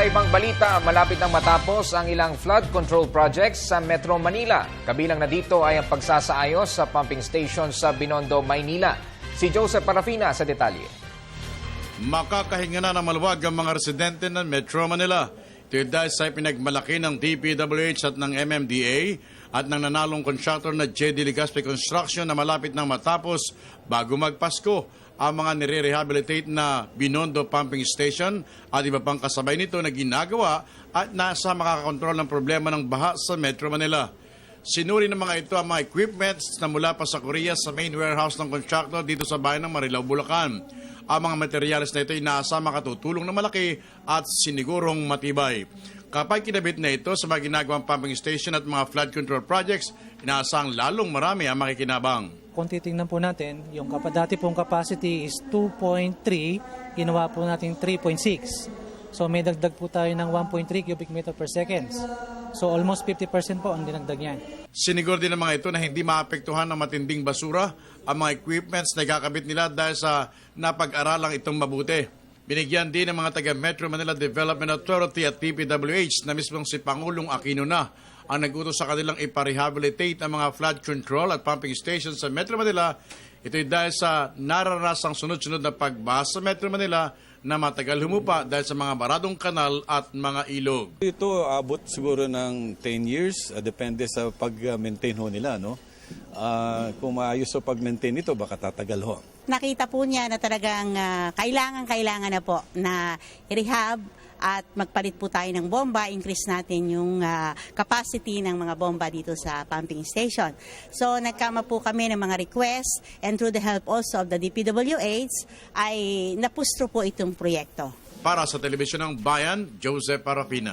Sa ibang balita, malapit nang matapos ang ilang flood control projects sa Metro Manila. Kabilang na dito ay ang pagsasaayos sa pumping station sa Binondo, Maynila. Si Joseph Parafina sa detalye. Makakahinga na ng maluwag ang mga residente ng Metro Manila. Ito dahil sa pinagmalaki ng DPWH at ng MMDA at ng nanalong contractor na JD Legazpi Construction na malapit nang matapos bago magpasko ang mga nire-rehabilitate na Binondo Pumping Station at iba pang kasabay nito na ginagawa at nasa makakakontrol ng problema ng baha sa Metro Manila. Sinuri ng mga ito ang mga equipments na mula pa sa Korea sa main warehouse ng contractor dito sa bayan ng Marilao, Bulacan. Ang mga materyales na ito ay nasa makatutulong na malaki at sinigurong matibay. Kapag kinabit na ito sa mga ginagawang pumping station at mga flood control projects, inaasang lalong marami ang makikinabang. Kung titingnan po natin, yung dati pong capacity is 2.3, ginawa po natin 3.6. So may dagdag po tayo ng 1.3 cubic meter per seconds. So almost 50% po ang dinagdag niyan. Siniguro din ng mga ito na hindi maapektuhan ng matinding basura ang mga equipments na ikakabit nila dahil sa napag-aralang itong mabuti. Binigyan din ng mga taga Metro Manila Development Authority at DPWH na mismong si Pangulong Aquino na ang nag-utos sa kanilang iparehabilitate ang mga flood control at pumping stations sa Metro Manila. Ito'y dahil sa naranasang sunod-sunod na pagbaha sa Metro Manila na matagal humupa dahil sa mga baradong kanal at mga ilog. Ito abot siguro ng 10 years, depende sa pag-maintain ho nila. No? Kung maayos sa pag-maintain ito, baka tatagal ho. Nakita po niya na talagang kailangan na po na i-rehab at magpalit po tayo ng bomba, increase natin yung capacity ng mga bomba dito sa pumping station. So nagkama po kami ng mga requests and through the help also of the DPWH ay napustro po itong proyekto. Para sa Telebisyon ng Bayan, Joseph Parafina.